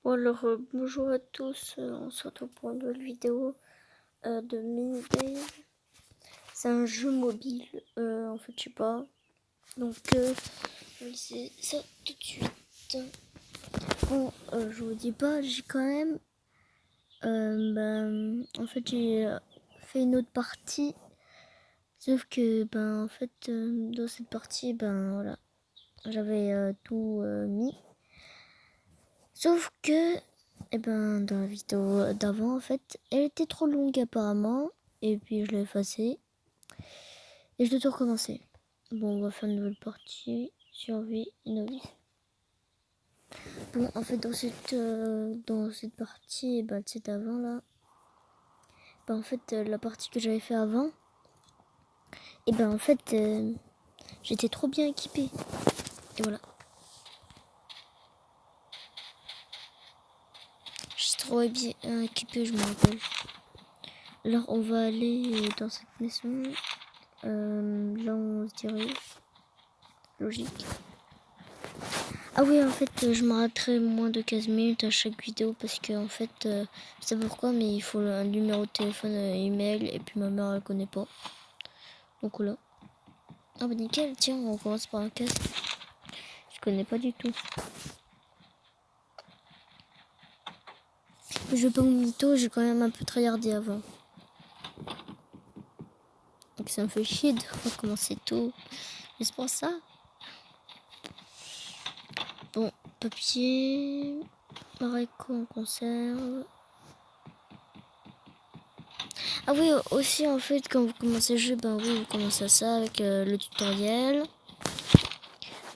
Bon alors, bonjour à tous, on se retrouve pour une nouvelle vidéo de Mini-Dave. C'est un jeu mobile, en fait je sais pas, donc je vais laisser ça tout de suite. Bon, je vous dis pas, j'ai quand même, en fait j'ai fait une autre partie, sauf que en fait dans cette partie, voilà, j'avais tout mis, sauf que dans la vidéo d'avant, en fait, elle était trop longue apparemment. Et puis je l'ai effacée. Et je dois tout recommencer. Bon, on va faire une nouvelle partie. Survie novice. Bon, en fait, dans cette partie, c'est avant là. En fait, la partie que j'avais fait avant. En fait, j'étais trop bien équipée. Et voilà. J'étais trop bien équipée, je me rappelle. Alors, on va aller dans cette maison. Là, on se dirige. Logique. Ah oui, en fait, je m'arrêterai moins de 15 minutes à chaque vidéo parce que, en fait, je sais pas pourquoi, mais il faut un numéro de téléphone, email, et puis ma mère, elle connaît pas. Donc là. Ah bah nickel, tiens, on commence par un casque. Je connais pas du tout. Je vais pas mon mytho, j'ai quand même un peu tryhardé avant. Donc ça me fait chier de recommencer tout. Mais c'est pour ça. Bon, papier, haricots en conserve. Ah oui, aussi en fait, quand vous commencez le jeu, oui, vous commencez à ça avec le tutoriel.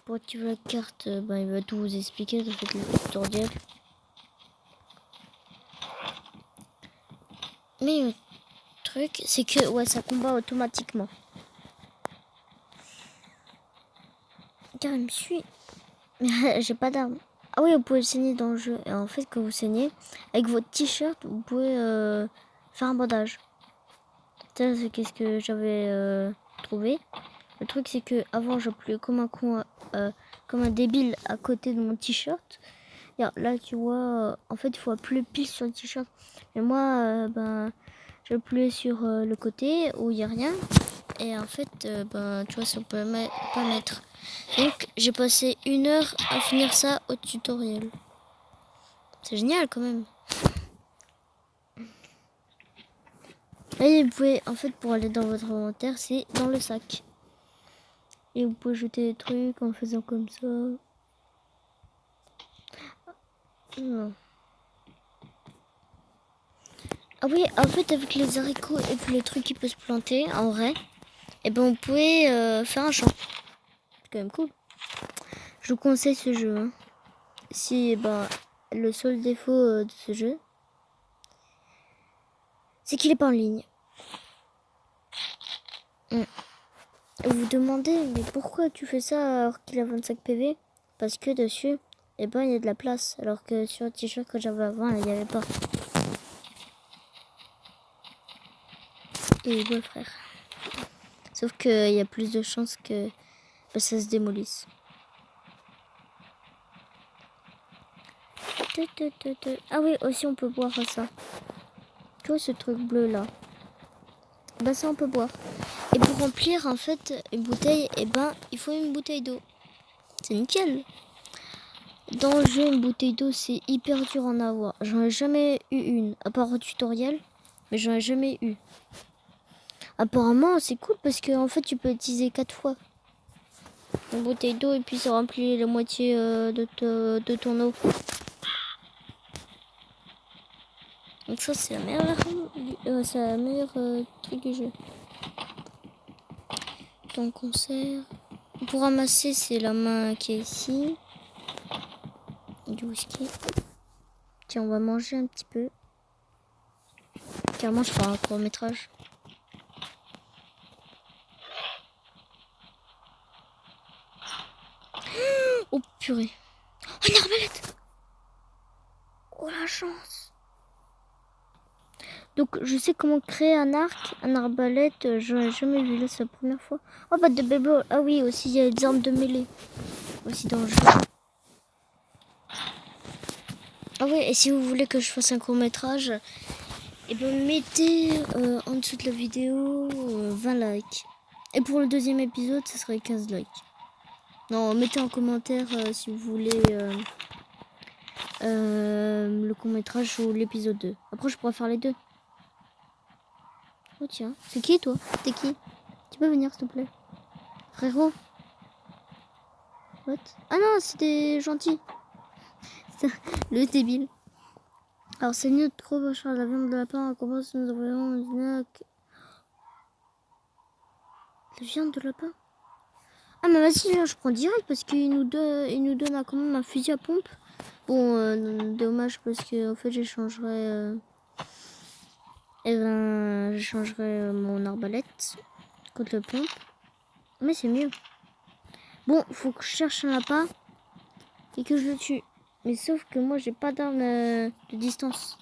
Pour activer la carte, il va tout vous expliquer, en fait, le tutoriel. Mais le truc, c'est que ça combat automatiquement. Car il me suit. Mais j'ai pas d'arme. Ah oui, vous pouvez saigner dans le jeu. Et en fait, quand vous saignez, avec votre t-shirt, vous pouvez faire un bandage. Ça, c'est qu'est-ce que j'avais trouvé. Le truc, c'est que avant, j'appuyais comme un con, comme un débile à côté de mon t-shirt. Là, tu vois, en fait, il faut appuyer pile sur le t-shirt. Mais moi, j'ai appuyé sur le côté où il n'y a rien. Et en fait, tu vois, ça peut pas mettre. Donc, j'ai passé 1 heure à finir ça au tutoriel. C'est génial quand même. Et vous pouvez, en fait, pour aller dans votre inventaire, c'est dans le sac. Et vous pouvez jeter des trucs en faisant comme ça. Non. Ah oui, en fait, avec les haricots et puis les trucs qui peuvent se planter, en vrai, vous pouvez faire un champ. C'est quand même cool. Je vous conseille ce jeu. Hein. Si, le seul défaut de ce jeu, c'est qu'il est pas en ligne. Vous vous demandez, mais pourquoi tu fais ça alors qu'il a 25 PV? Parce que dessus, il y a de la place. Alors que sur le t-shirt que j'avais avant, il n'y avait pas. Et ouais, frère. Sauf qu'il y a plus de chances que ça se démolisse. Ah oui, aussi on peut boire ça. Tu vois ce truc bleu là? Ça on peut boire. Et pour remplir en fait une bouteille, il faut une bouteille d'eau. C'est nickel. Dans le jeu, une bouteille d'eau, c'est hyper dur à en avoir. J'en ai jamais eu une, à part au tutoriel, mais j'en ai jamais eu. Apparemment, c'est cool parce que en fait, tu peux utiliser 4 fois une bouteille d'eau et puis ça remplit la moitié de ton eau. Donc ça, c'est la meilleure truc du jeu. Donc concert. Pour ramasser, c'est la main qui est ici. Du whisky. Tiens, on va manger un petit peu. Carrément, je ferai un court métrage. Oh purée. Oh, une arbalète. Oh la chance. Donc je sais comment créer un arc, un arbalète, j'en ai jamais vu, là c'est la première fois. Oh bah de bébé, ah oui aussi il y a des armes de mêlée aussi dans le jeu. Ah ouais, et si vous voulez que je fasse un court-métrage, et ben mettez en dessous de la vidéo 20 likes. Et pour le deuxième épisode, ce serait 15 likes. Non, mettez en commentaire si vous voulez le court-métrage ou l'épisode 2. Après, je pourrais faire les deux. Oh tiens, c'est qui toi? T'es qui? Tu peux venir s'il te plaît? Frérot? What? Ah non, c'est des gentils. Le débile. Alors, c'est mieux de trop cher la viande de lapin. Comment nous avons une... La viande de lapin? Ah, mais vas-y, je prends direct parce qu'il nous donne quand même un fusil à pompe. Bon, dommage parce que en fait, j'échangerai mon arbalète contre le pompe. Mais c'est mieux. Bon, faut que je cherche un lapin et que je le tue. Mais sauf que moi, j'ai pas d'arme de distance.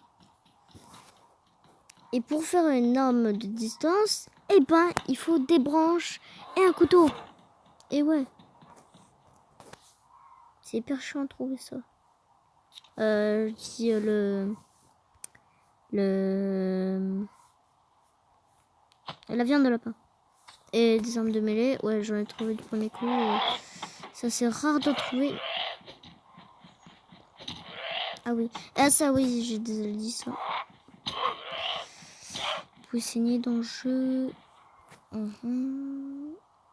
Et pour faire une arme de distance, eh ben, il faut des branches et un couteau. Et ouais. C'est hyper chiant de trouver ça. Je dis la viande de lapin. Et des armes de mêlée. Ouais, j'en ai trouvé du premier coup. Ça, c'est rare de trouver. Ah oui. Ah ça, oui, j'ai déjà dit ça. Vous pouvez saigner dans le jeu.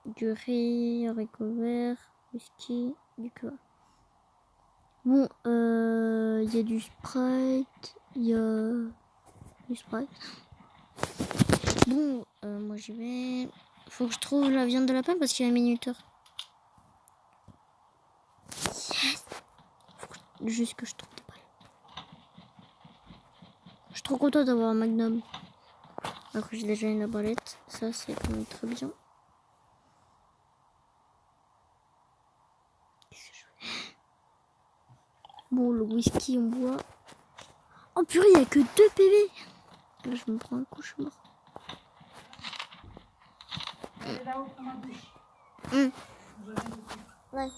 Du riz, haricots verts, whisky, du coca. Bon, il y a du Sprite, il y a du Sprite. Bon, moi j'y vais. Faut que je trouve la viande de lapin parce qu'il y a un minuteur. Yes! Faut juste que je trouve des balles. Je suis trop contente d'avoir un magnum. Alors que j'ai déjà une arbalète. Ça, c'est quand même très bien. Qu'est-ce que je fais? Bon, le whisky, on boit. Oh purée, il n'y a que 2 PV. Là, je me prends un coup, je suis mort. Ouais.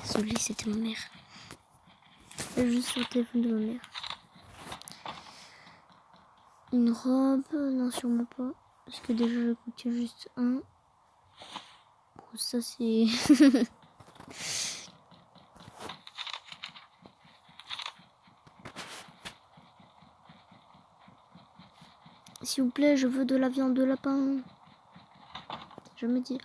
Désolée, c'était ma mère. Je suis sur le téléphone de ma mère. Une robe, non, sûrement pas. Parce que déjà, je coûtais juste un. Bon, ça, c'est... S'il vous plaît, je veux de la viande de lapin. Je me dis...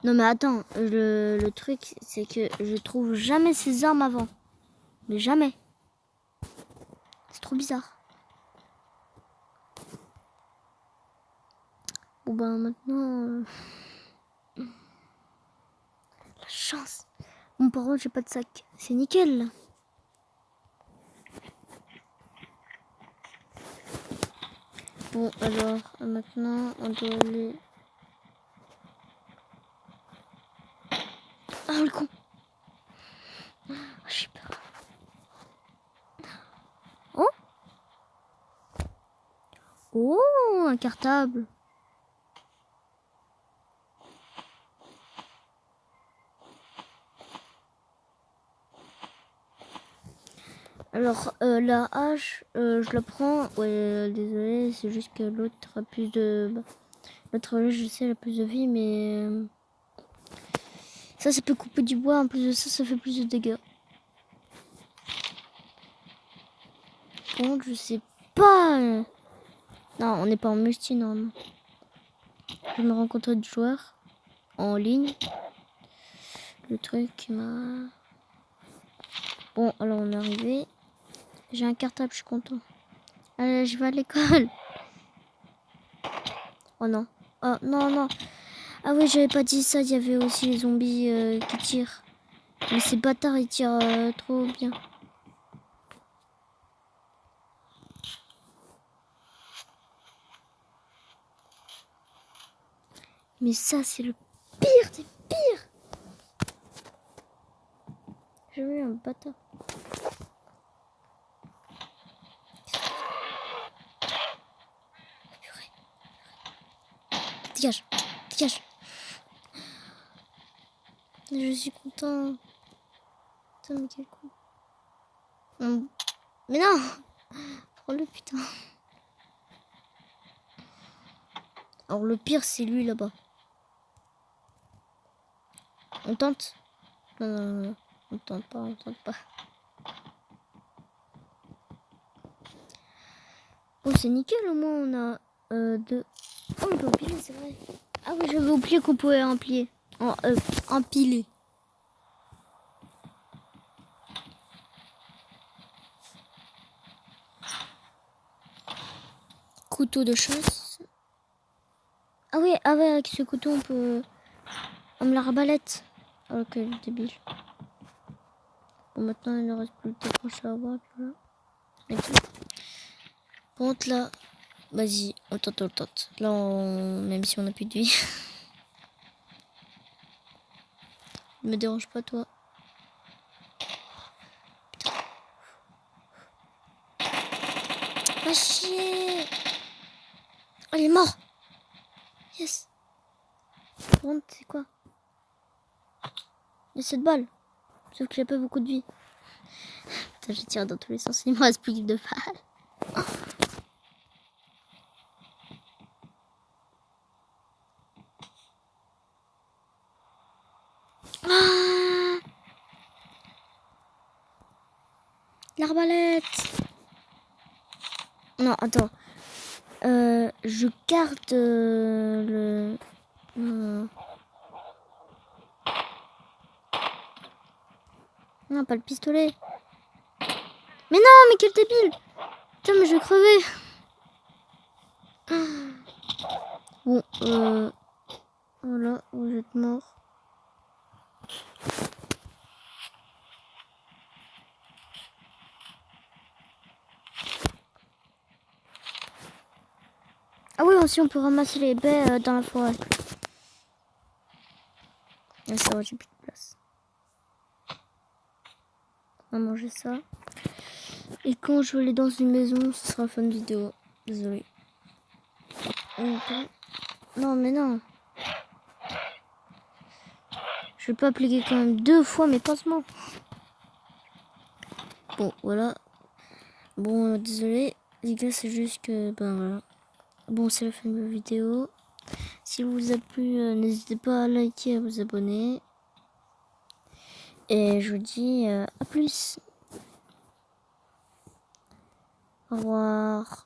Non, mais attends, le truc, c'est que je trouve jamais ces armes avant. Mais jamais. C'est trop bizarre. Bon, ben, maintenant... La chance. Bon, par contre, j'ai pas de sac. C'est nickel, là. Bon, alors, maintenant, on doit aller... Ah, le con. Oh, j'ai peur. Oh. Oh, un cartable. Alors, la hache, je la prends. Ouais, désolé, c'est juste que l'autre a plus de... L'autre, je sais, elle a plus de vie, mais... ça peut couper du bois. En plus de ça, ça fait plus de dégâts. Bon, je sais pas. Non, on n'est pas en multi, non. Je me rencontre des joueurs en ligne. Le truc qui m'a... Bon, alors on est arrivé. J'ai un cartable, je suis content. Allez, je vais à l'école. Oh non. Oh non, non. Ah oui, j'avais pas dit ça. Il y avait aussi les zombies qui tirent. Mais ces bâtards, ils tirent trop bien. Mais ça, c'est le pire des pires. J'ai vu un bâtard. Dégage, dégage. Je suis content. Putain, mais quel coup. Mais non. Prends-le, putain. Alors le pire, c'est lui là-bas. On tente? Non, non, non, non. On tente pas, on tente pas. Oh, c'est nickel, au moins on a deux. Oh, on peut empiler, c'est vrai. Ah oui, j'avais oublié qu'on pouvait empiler. Empiler. Couteau de chasse. Ah oui, avec ce couteau, on peut... On me l'arbalète. Oh, quel débile. Bon, maintenant, il ne reste plus de décrocher à voir. Voilà. Okay. Par contre, là... Vas-y, on tente. Là, même si on n'a plus de vie. Ne me dérange pas, toi. Putain. Ah, chier. Oh, il est mort. Yes. Par contre, c'est quoi? Il y a 7 balles. Sauf que j'ai pas beaucoup de vie. Putain, je tire dans tous les sens. Il me reste plus que 2 balles. Ah, l'arbalète. Non, attends. Je garde le... Non, pas le pistolet. Mais non, mais quel débile. Putain, mais je vais crever. Bon, voilà, vous êtes mort. Ah oui, aussi on peut ramasser les baies dans la forêt. Et ça va, j'ai plus de place. On va manger ça. Et quand je vais aller dans une maison, ce sera fin de vidéo. Désolée. Non, mais non. Je vais pas appliquer quand même 2 fois mes pansements. Bon, voilà. Bon, désolé. Les gars, c'est juste que... Ben voilà. Bon, c'est la fin de la vidéo. Si vous a plu, n'hésitez pas à liker et à vous abonner. Et je vous dis à plus. Au revoir.